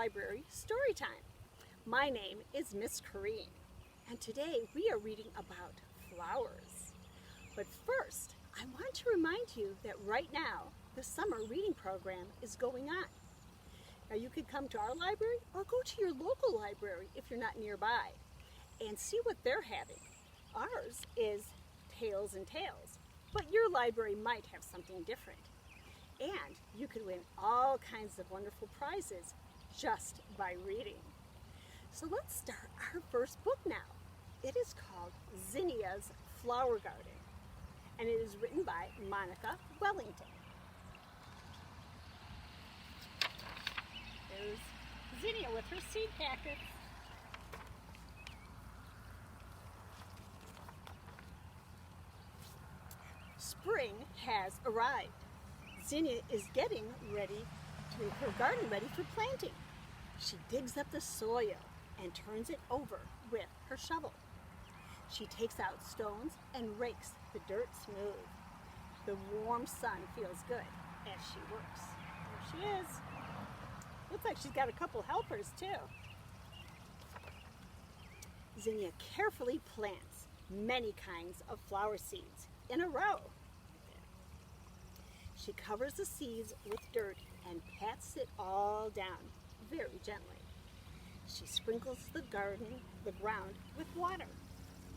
Library Storytime. My name is Miss Corrine, and today we are reading about flowers. But first, I want to remind you that right now, the summer reading program is going on. Now you could come to our library or go to your local library if you're not nearby and see what they're having. Ours is Tales and Tales, but your library might have something different. And you could win all kinds of wonderful prizes just by reading. So let's start our first book now. It is called Zinnia's Flower Garden, and it is written by Monica Wellington. There's Zinnia with her seed packets. Spring has arrived. Zinnia is getting her garden ready for planting. She digs up the soil and turns it over with her shovel. She takes out stones and rakes the dirt smooth. The warm sun feels good as she works. There she is. Looks like she's got a couple helpers too. Zinnia carefully plants many kinds of flower seeds in a row. She covers the seeds with dirt and pats it all down very gently. She sprinkles the ground with water.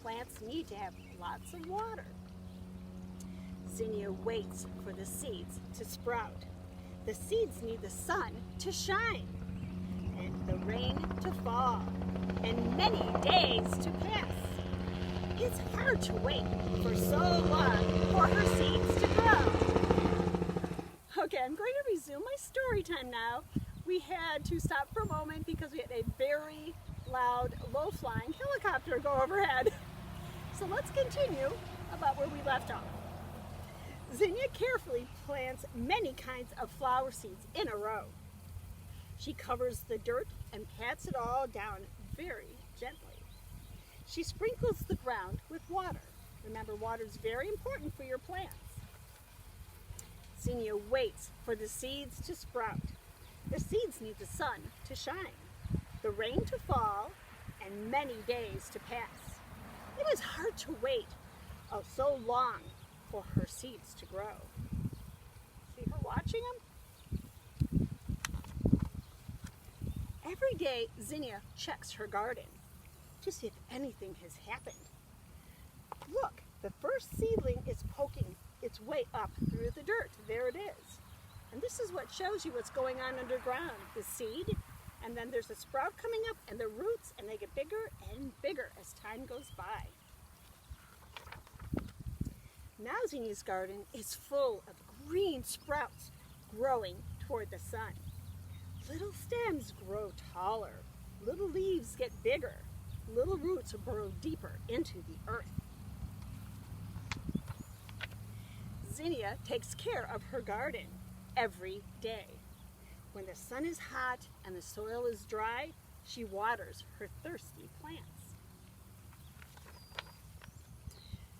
Plants need to have lots of water. Zinnia waits for the seeds to sprout. The seeds need the sun to shine, and the rain to fall, and many days to pass. It's hard to wait for so long for her seeds to grow. Okay, I'm going to resume my story time now. We had to stop for a moment because we had a very loud, low-flying helicopter go overhead. So let's continue about where we left off. Zinnia carefully plants many kinds of flower seeds in a row. She covers the dirt and pats it all down very gently. She sprinkles the ground with water. Remember, water is very important for your plants. Zinnia waits for the seeds to sprout. The seeds need the sun to shine, the rain to fall, and many days to pass. It was hard to wait so long for her seeds to grow. See her watching them? Every day, Zinnia checks her garden to see if anything has happened. Look, the first seedling is poking its way up through the dirt. There it is. And this is what shows you what's going on underground. The seed, and then there's a sprout coming up, and the roots, and they get bigger and bigger as time goes by. Now Zinnia's garden is full of green sprouts growing toward the sun. Little stems grow taller. Little leaves get bigger. Little roots burrow deeper into the earth. Zinnia takes care of her garden every day. When the sun is hot and the soil is dry, she waters her thirsty plants.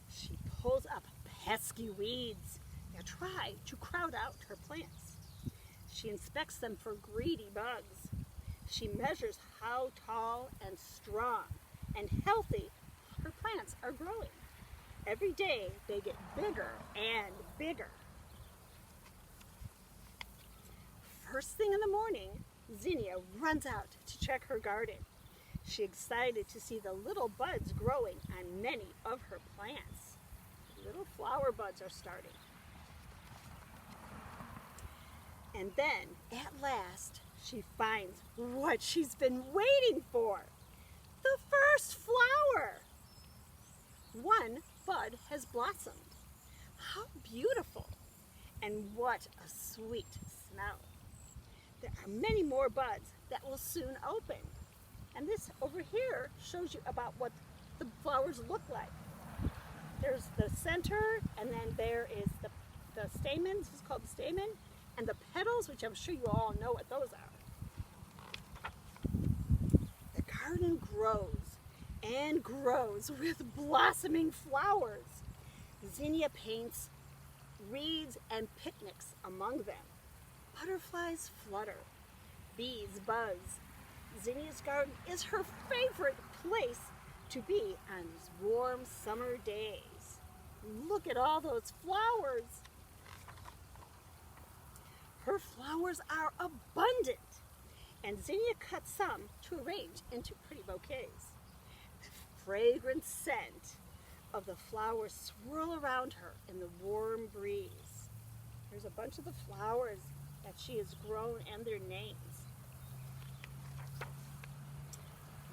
She pulls up pesky weeds that try to crowd out her plants. She inspects them for greedy bugs. She measures how tall and strong and healthy her plants are growing. Every day they get bigger and bigger. First thing in the morning, Zinnia runs out to check her garden. She's excited to see the little buds growing on many of her plants. Little flower buds are starting. And then, at last, she finds what she's been waiting for. The first flower. One bud has blossomed. How beautiful, and what a sweet smell. There are many more buds that will soon open. And this over here shows you about what the flowers look like. There's the center, and then there is the stamens, it's called the stamen, and the petals, which I'm sure you all know what those are. The garden grows and grows with blossoming flowers. Zinnia paints reeds and picnics among them. Butterflies flutter. Bees buzz. Zinnia's garden is her favorite place to be on these warm summer days. Look at all those flowers. Her flowers are abundant, and Zinnia cuts some to arrange into pretty bouquets. The fragrant scent of the flowers swirl around her in the warm breeze. There's a bunch of the flowers that she has grown and their names.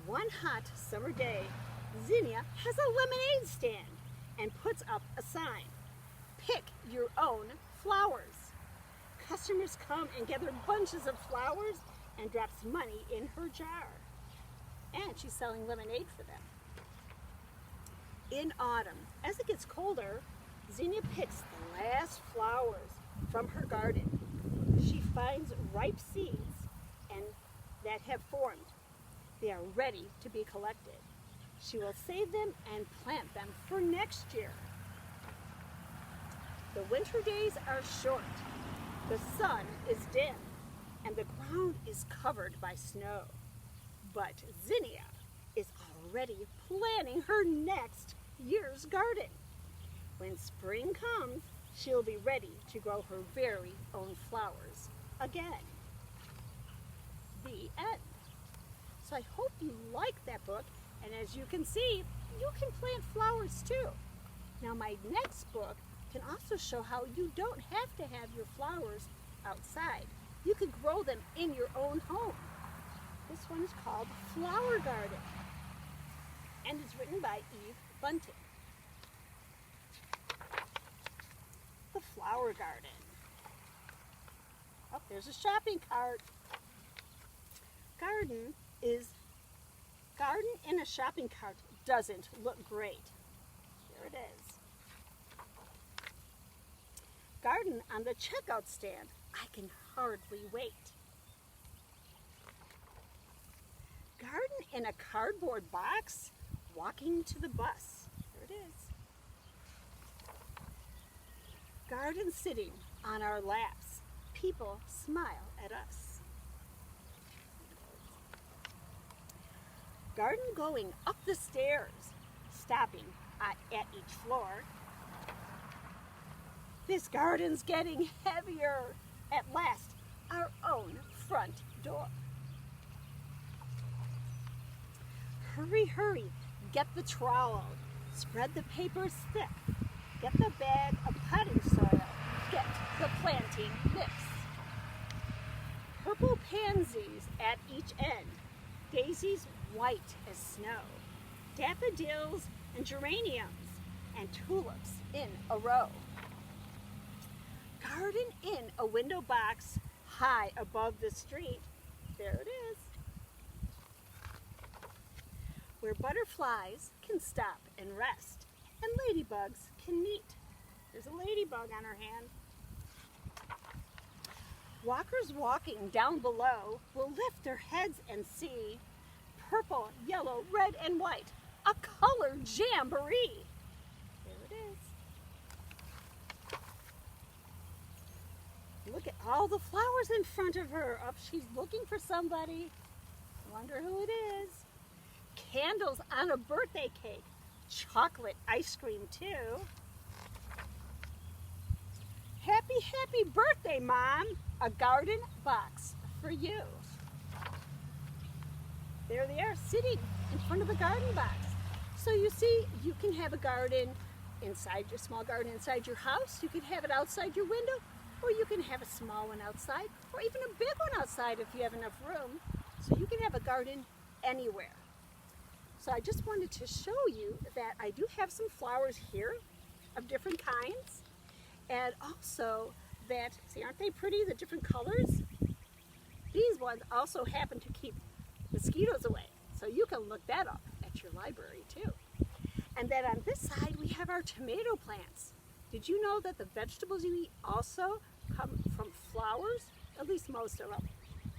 One hot summer day, Zinnia has a lemonade stand and puts up a sign. Pick your own flowers. Customers come and gather bunches of flowers and drops money in her jar. And she's selling lemonade for them. In autumn, as it gets colder, Zinnia picks the last flowers from her garden. She finds ripe seeds and that have formed. They are ready to be collected. She will save them and plant them for next year. The winter days are short. The sun is dim and the ground is covered by snow. But Zinnia is already planning her next year's garden. When spring comes, she'll be ready to grow her very own flowers again. The end. So I hope you like that book, and as you can see, you can plant flowers too. Now my next book can also show how you don't have to have your flowers outside. You can grow them in your own home. This one is called Flower Garden, and it's written by Eve Bunting. The Flower Garden. Oh, there's a shopping cart. Garden in a shopping cart doesn't look great. There it is. Garden on the checkout stand. I can hardly wait. Garden in a cardboard box. Walking to the bus. There it is. Garden sitting on our laps. People smile at us. Garden going up the stairs, stopping at each floor. This garden's getting heavier. At last, our own front door. Hurry, hurry, get the trowel. Spread the papers thick. Get the bag of potting soil. Get the planting mix. Purple pansies at each end. Daisies white as snow. Daffodils and geraniums and tulips in a row. Garden in a window box high above the street. There it is. Where butterflies can stop and rest and ladybugs can meet. There's a ladybug on her hand. Walkers walking down below will lift their heads and see purple, yellow, red, and white, a color jamboree. There it is. Look at all the flowers in front of her. Oh, she's looking for somebody. Wonder who it is. Candles on a birthday cake. Chocolate ice cream too. Happy, happy birthday, Mom. A garden box for you. There they are, sitting in front of the garden box. So you see, you can have a garden inside your small garden inside your house. You can have it outside your window, or you can have a small one outside, or even a big one outside if you have enough room. So you can have a garden anywhere. So I just wanted to show you that I do have some flowers here of different kinds, and also that, see, aren't they pretty, the different colors? These ones also happen to keep mosquitoes away, so you can look that up at your library too. And then on this side we have our tomato plants. Did you know that the vegetables you eat also come from flowers? At least most of them.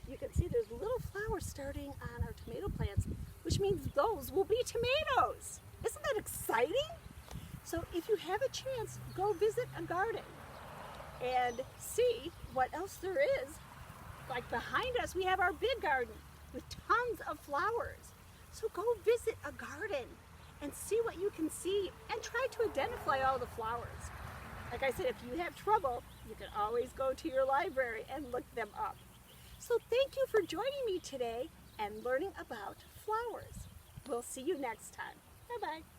You can see there's little flowers starting on our tomato plants, which means those will be tomatoes. Isn't that exciting? So if you have a chance, go visit a garden and see what else there is Like behind us, we have our big garden with tons of flowers. So go visit a garden and see what you can see and try to identify all the flowers. Like I said, if you have trouble, you can always go to your library and look them up. So thank you for joining me today and learning about flowers. We'll see you next time. Bye-bye.